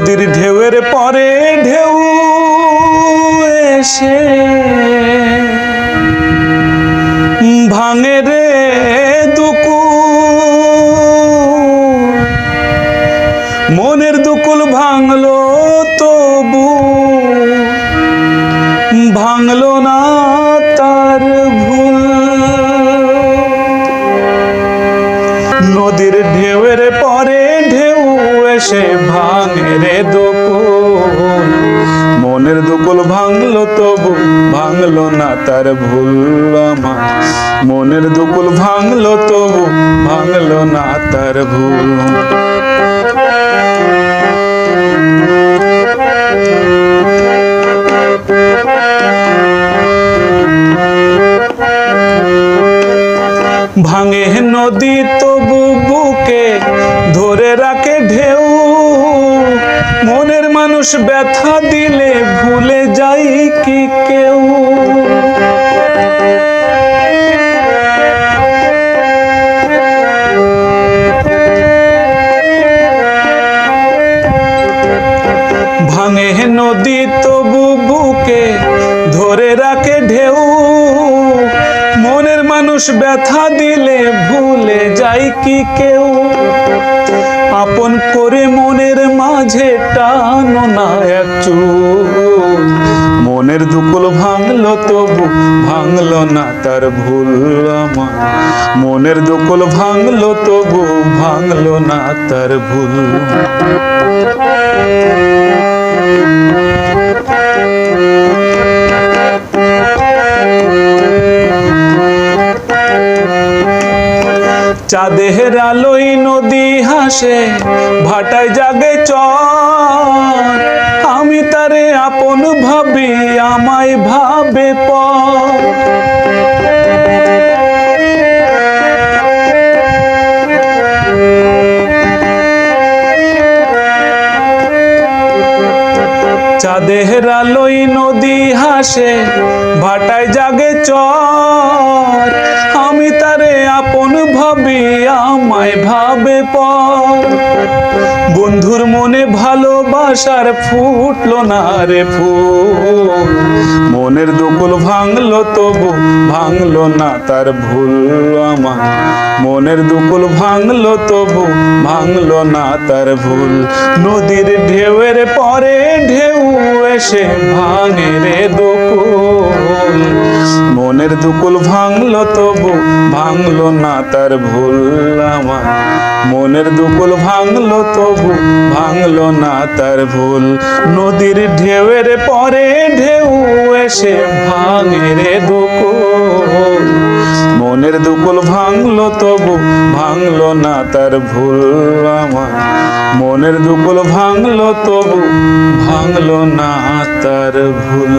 নদীর ঢেউয়ের পরে ঢেউ এসে ভাঙে রে দুকুল, মনের দুকুল ভাঙলো তবু ভাঙলো না তার ভুল। নদীর ঢেউয়ের পরে ঢেউ এসে ভাঙে রে দুকুল, মনের দুকুল ভাঙলো তবু ভাঙলো না তার ভুল। আমার মনের দুকুল ভাঙলো তবু ভাঙলো না তার ভুল। ভাঙে নদী তবু বুকে ধরে রাখে ঢেউ, মনের মানুষ ব্যথা দিলে ভুলে যাই কি কেউ। ভাঙে নদী তবু বুকে ধরে রাখে ঢেউ, মনের মানুষ ব্যথা দিলে ভুলে যাই কি কেউ। আপন করে মনের মাঝে টানো না এক চুল, মনের দুকুল ভাঙলো তবু ভাঙলো না তার ভুল। আমার মনের দুকুল ভাঙলো তবু ভাঙলো না তার ভুল। চাঁদের আলোয় নদী হাসে ভাটায় জাগে চর, আমি তারে আপন ভাবি আমায় ভাবে পর। চাঁদের আলোয় নদী হাসে ভাটায় জাগে চর, আমি তারে আপন ভাবি আমায় ভাবে পর। বন্ধুর মনে ভালোবাসার ফুটলো না রে ফুল, মনের দুকুল ভাঙলো তবু ভাঙলো না তার ভুল। আমার মনের দুকুল ভাঙলো তবু ভাঙলো না তার ভুল। নদীর ঢেউয়ের পরে ঢেউ এসে ভাঙে রে দুকুল, মনের দুকুল ভাঙলো তবু ভাঙলো না তার ভুল। আমার মনের দুকুল ভাঙলো তবু ভাঙলো না তার ভুল। নদীর ঢেউয়ের পরে ঢেউ এসে ভাঙে রে দুকুল, মনের দুকুল ভাঙলো তবু ভাঙলো না তার ভুল। আমার মনের দুকুল ভাঙলো তবু ভাঙলো না তার ভুল।